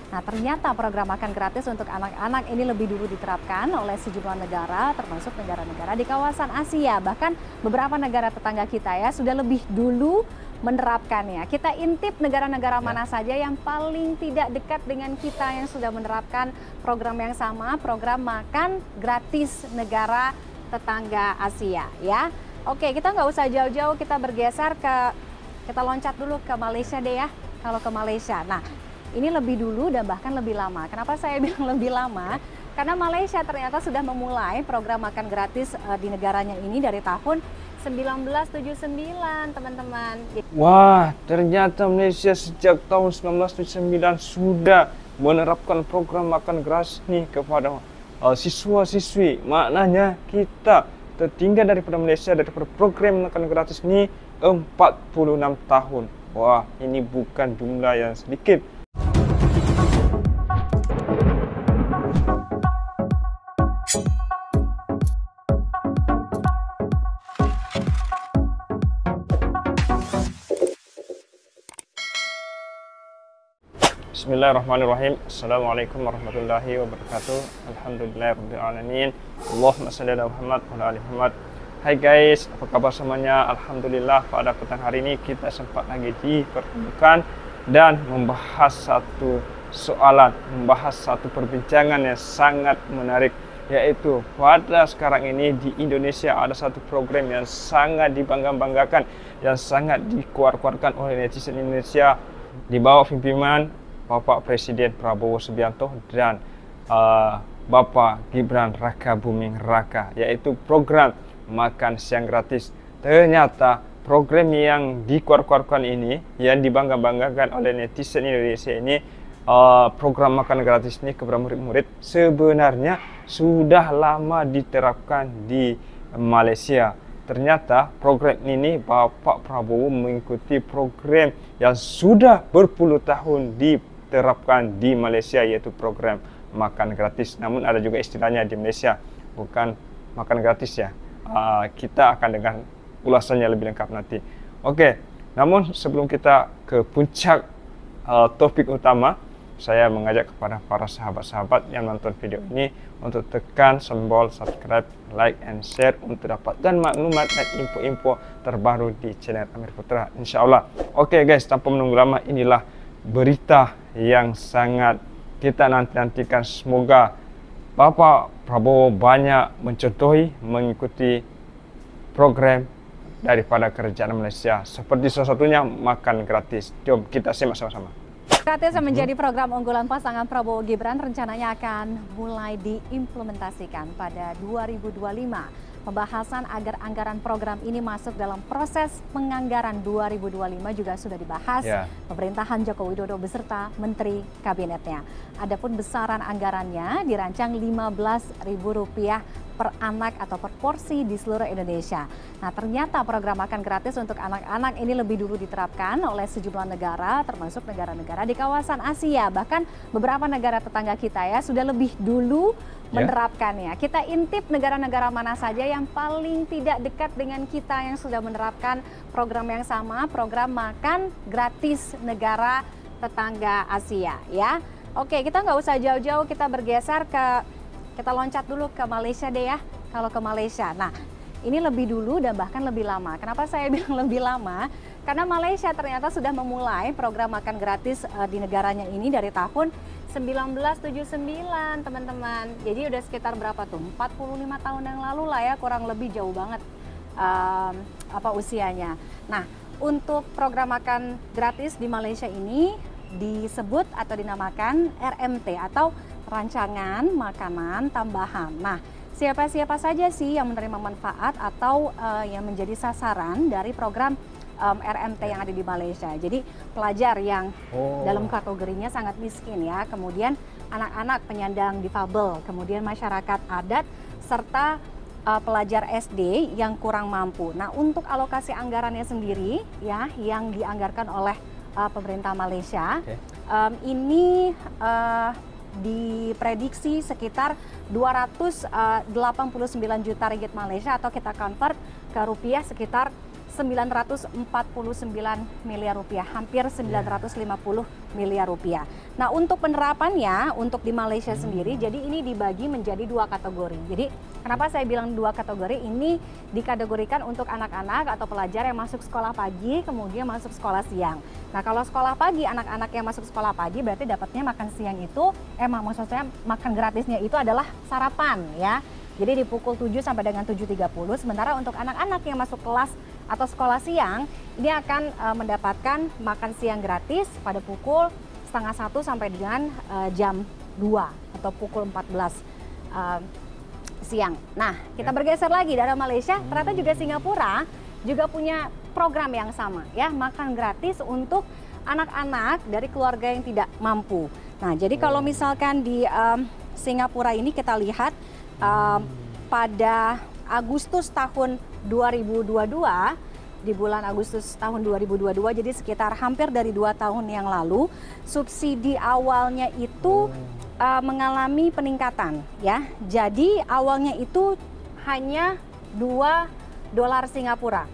Nah, ternyata program makan gratis untuk anak-anak ini lebih dulu diterapkan oleh sejumlah negara, termasuk negara-negara di kawasan Asia. Bahkan beberapa negara tetangga kita ya sudah lebih dulu menerapkannya. Kita intip negara-negara mana saja yang paling tidak dekat dengan kita yang sudah menerapkan program yang sama, program makan gratis negara tetangga Asia ya. Oke, kita nggak usah jauh-jauh, kita loncat dulu ke Malaysia deh ya. Kalau ke Malaysia, nah ini lebih dulu dan bahkan lebih lama. Kenapa saya bilang lebih lama? Karena Malaysia ternyata sudah memulai program makan gratis di negaranya ini dari tahun 1979, teman-teman. Wah, ternyata Malaysia sejak tahun 1979 sudah menerapkan program makan gratis nih kepada siswa-siswi. Maknanya kita tertinggal daripada Malaysia daripada program makan gratis ini 46 tahun. Wah, ini bukan jumlah yang sedikit. Bismillahirrahmanirrahim. Assalamualaikum warahmatullahi wabarakatuh. Alhamdulillahirrahmanirrahim. Allahumma salli ala Muhammad wa ala ali Muhammad. Hai guys, apa kabar semuanya? Alhamdulillah pada petang hari ini kita sempat lagi dipertemukan dan membahas satu soalan, membahas satu perbincangan yang sangat menarik, yaitu pada sekarang ini di Indonesia ada satu program yang sangat dibangga-banggakan, yang sangat dikuat-kuatkan oleh netizen Indonesia di bawah pimpinan Bapak Presiden Prabowo Subianto dan Bapak Gibran Rakabuming Raka, yaitu program makan siang gratis. Ternyata program yang dikuat-kuatkan ini, yang dibangga-banggakan oleh netizen Indonesia ini, program makan gratis ini kepada murid-murid sebenarnya sudah lama diterapkan di Malaysia. Ternyata program ini Bapak Prabowo mengikuti program yang sudah berpuluh tahun diterapkan di Malaysia, yaitu program makan gratis. Namun ada juga istilahnya di Malaysia, bukan makan gratis ya. Kita akan dengar ulasannya lebih lengkap nanti. Oke, namun sebelum kita ke puncak topik utama, saya mengajak kepada para sahabat-sahabat yang nonton video ini untuk tekan tombol subscribe, like, and share untuk dapatkan maklumat dan info-info terbaru di channel Amir Putra, insya Allah. Oke guys, tanpa menunggu lama, inilah berita yang sangat kita nantikan. Semoga Bapak Prabowo banyak mencontohi, mengikuti program daripada kerajaan Malaysia, seperti salah satunya makan gratis. Jom kita simak sama-sama. Gratis yang menjadi program unggulan pasangan Prabowo Gibran rencananya akan mulai diimplementasikan pada 2025. Pembahasan agar anggaran program ini masuk dalam proses penganggaran 2025 juga sudah dibahas pemerintahan Joko Widodo beserta Menteri Kabinetnya. Adapun besaran anggarannya dirancang Rp15.000 per anak atau per porsi di seluruh Indonesia. Nah, ternyata program makan gratis untuk anak-anak ini lebih dulu diterapkan oleh sejumlah negara, termasuk negara-negara di kawasan Asia. Bahkan beberapa negara tetangga kita ya sudah lebih dulu menerapkannya. Kita intip negara-negara mana saja yang paling tidak dekat dengan kita yang sudah menerapkan program yang sama, program makan gratis negara tetangga Asia ya. Oke, kita nggak usah jauh-jauh, kita loncat dulu ke Malaysia deh ya. Kalau ke Malaysia, nah ini lebih dulu dan bahkan lebih lama. Kenapa saya bilang lebih lama? Karena Malaysia ternyata sudah memulai program makan gratis di negaranya ini dari tahun 1979, teman-teman. Jadi udah sekitar berapa tuh? 45 tahun yang lalu lah ya, kurang lebih jauh banget usianya. Nah, untuk program makan gratis di Malaysia ini disebut atau dinamakan RMT atau rancangan makanan tambahan. Nah, siapa-siapa saja sih yang menerima manfaat atau yang menjadi sasaran dari program RMT yang ada di Malaysia? Jadi pelajar yang dalam kategorinya sangat miskin ya, kemudian anak-anak penyandang difabel, kemudian masyarakat adat, serta pelajar SD yang kurang mampu. Nah, untuk alokasi anggarannya sendiri ya yang dianggarkan oleh pemerintah Malaysia, ini diprediksi sekitar 289 juta ringgit Malaysia atau kita convert ke rupiah sekitar 949 miliar rupiah, hampir 950 miliar rupiah. Nah, untuk penerapannya untuk di Malaysia sendiri, jadi ini dibagi menjadi dua kategori. Jadi kenapa saya bilang dua kategori? Ini dikategorikan untuk anak-anak atau pelajar yang masuk sekolah pagi, kemudian masuk sekolah siang. Nah, kalau sekolah pagi, anak-anak yang masuk sekolah pagi berarti dapatnya makan siang itu, maksud saya makan gratisnya itu adalah sarapan ya. Jadi di pukul 7 sampai dengan 7.30, sementara untuk anak-anak yang masuk kelas atau sekolah siang, ini akan mendapatkan makan siang gratis pada pukul 12:30 sampai dengan jam 2 atau pukul 14 siang. Nah, kita bergeser lagi dari Malaysia, ternyata juga Singapura juga punya program yang sama ya, makan gratis untuk anak-anak dari keluarga yang tidak mampu. Nah, jadi kalau misalkan di Singapura ini kita lihat pada Agustus tahun 2022, di bulan Agustus tahun 2022, jadi sekitar hampir dari 2 tahun yang lalu, subsidi awalnya itu mengalami peningkatan ya. Jadi awalnya itu hanya $2 Singapura.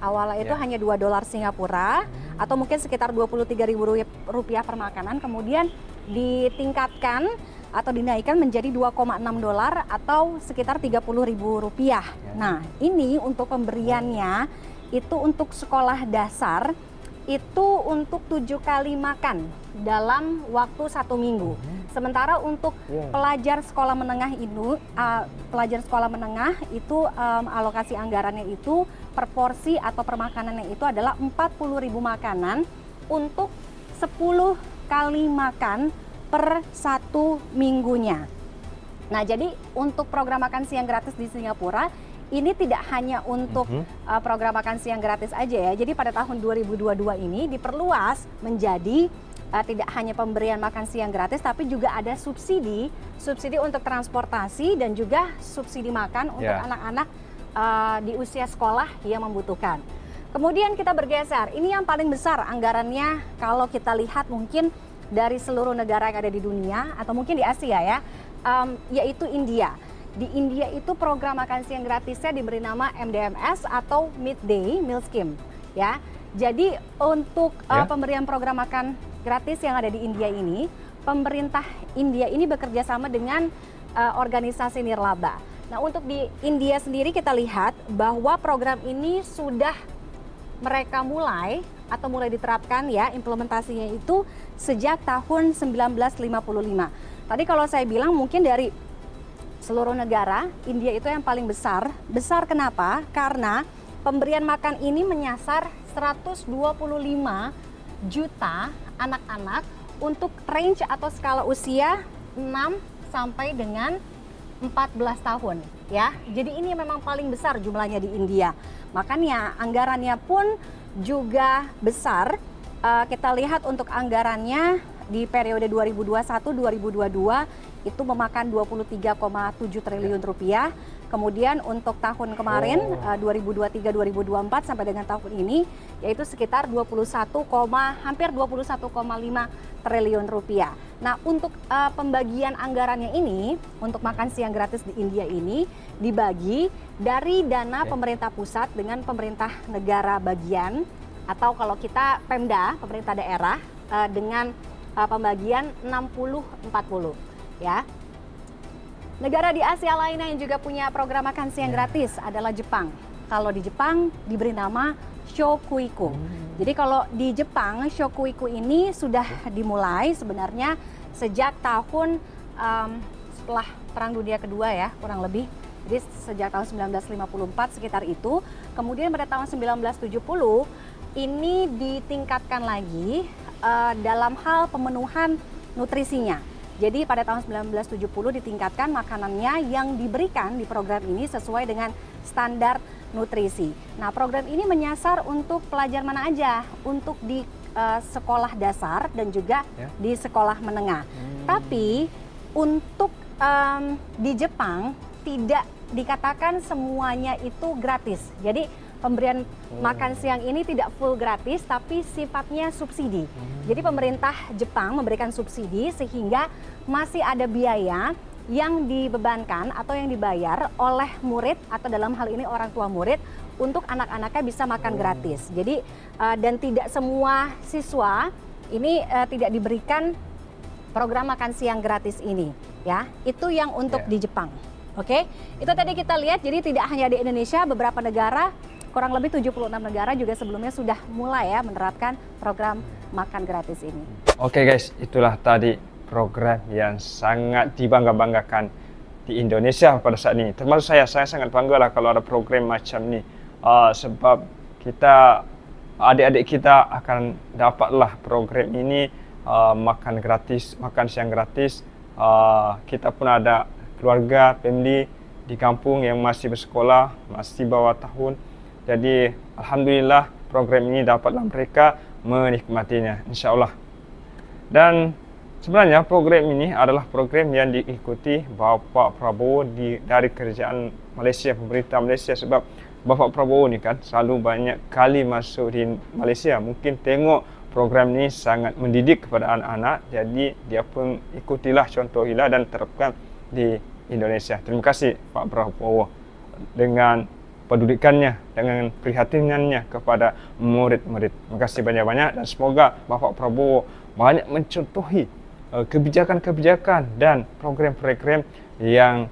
Awalnya itu hanya $2 Singapura atau mungkin sekitar Rp23.000 per makanan, kemudian ditingkatkan atau dinaikkan menjadi $2,6 atau sekitar Rp30.000. Nah, ini untuk pemberiannya itu untuk sekolah dasar itu untuk 7 kali makan dalam waktu 1 minggu. Sementara untuk pelajar sekolah menengah itu alokasi anggarannya itu per porsi atau per makanannya itu adalah 40.000 makanan untuk 10 kali makan per 1 minggunya. Nah, jadi untuk program makan siang gratis di Singapura ini tidak hanya untuk program makan siang gratis aja ya. Jadi pada tahun 2022 ini diperluas menjadi tidak hanya pemberian makan siang gratis, tapi juga ada subsidi untuk transportasi dan juga subsidi makan untuk anak-anak di usia sekolah yang membutuhkan. Kemudian kita bergeser, ini yang paling besar anggarannya kalau kita lihat mungkin dari seluruh negara yang ada di dunia atau mungkin di Asia ya, yaitu India. Di India itu program makan siang gratisnya diberi nama MDMS atau Midday Meal Scheme ya. Jadi untuk pemberian program makan gratis yang ada di India ini, pemerintah India ini bekerja sama dengan organisasi nirlaba. Nah, untuk di India sendiri kita lihat bahwa program ini sudah mereka mulai diterapkan ya, implementasinya itu sejak tahun 1955. Tadi kalau saya bilang mungkin dari seluruh negara, India itu yang paling besar. Besar kenapa? Karena pemberian makan ini menyasar 125 juta anak-anak untuk range atau skala usia 6 sampai dengan 14 tahun ya. Jadi ini memang paling besar jumlahnya di India. Makanya anggarannya pun juga besar. Kita lihat untuk anggarannya di periode 2021-2022 itu memakan 23,7 triliun rupiah. Kemudian untuk tahun kemarin 2023-2024 sampai dengan tahun ini yaitu sekitar hampir 21,5 triliun rupiah. Nah, untuk pembagian anggarannya ini untuk makan siang gratis di India ini dibagi dari dana pemerintah pusat dengan pemerintah negara bagian atau kalau kita Pemda, pemerintah daerah dengan pembagian 60-40 ya. Negara di Asia lainnya yang juga punya program makan siang gratis adalah Jepang. Kalau di Jepang diberi nama Shokuiku. Jadi kalau di Jepang Shokuiku ini sudah dimulai sebenarnya sejak tahun setelah Perang Dunia Kedua ya, kurang lebih. Jadi sejak tahun 1954 sekitar itu. Kemudian pada tahun 1970 ini ditingkatkan lagi dalam hal pemenuhan nutrisinya. Jadi pada tahun 1970 ditingkatkan makanannya yang diberikan di program ini sesuai dengan standar nutrisi. Nah, program ini menyasar untuk pelajar mana aja? Untuk di sekolah dasar dan juga di sekolah menengah. Tapi untuk di Jepang tidak dikatakan semuanya itu gratis. Jadi pemberian makan siang ini tidak full gratis, tapi sifatnya subsidi. Jadi pemerintah Jepang memberikan subsidi sehingga masih ada biaya yang dibebankan atau yang dibayar oleh murid atau dalam hal ini orang tua murid untuk anak-anaknya bisa makan gratis. Jadi dan tidak semua siswa ini tidak diberikan program makan siang gratis ini, ya. Itu yang untuk di Jepang. Oke, itu tadi kita lihat, jadi tidak hanya di Indonesia, beberapa negara, kurang lebih 76 negara juga sebelumnya sudah mulai ya menerapkan program makan gratis ini. Oke guys, itulah tadi program yang sangat dibangga-banggakan di Indonesia pada saat ini. Termasuk saya sangat bangga lah kalau ada program macam ini. Sebab kita, adik-adik kita akan dapatlah program ini, makan gratis, makan siang gratis. Kita pun ada keluarga, family di kampung yang masih bersekolah, masih bawah tahun. Jadi alhamdulillah program ini dapatlah mereka menikmatinya, insya Allah. Dan sebenarnya program ini adalah program yang diikuti Bapak Prabowo dari kerajaan Malaysia, pemerintah Malaysia. Sebab Bapak Prabowo ni kan selalu banyak kali masuk di Malaysia. Mungkin tengok program ini sangat mendidik kepada anak-anak, jadi dia pun ikutilah, contohilah dan terapkan di Indonesia. Terima kasih Pak Prabowo dengan pedulikannya, dengan prihatinannya kepada murid-murid. Terima kasih banyak-banyak dan semoga Bapak Prabowo banyak mencontohi kebijakan-kebijakan dan program-program yang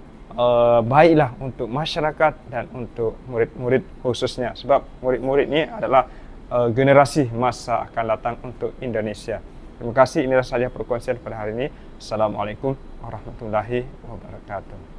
baiklah untuk masyarakat dan untuk murid-murid khususnya. Sebab murid-murid ini adalah generasi masa akan datang untuk Indonesia. Terima kasih, inilah saja perkongsian pada hari ini. Assalamualaikum warahmatullahi wabarakatuh.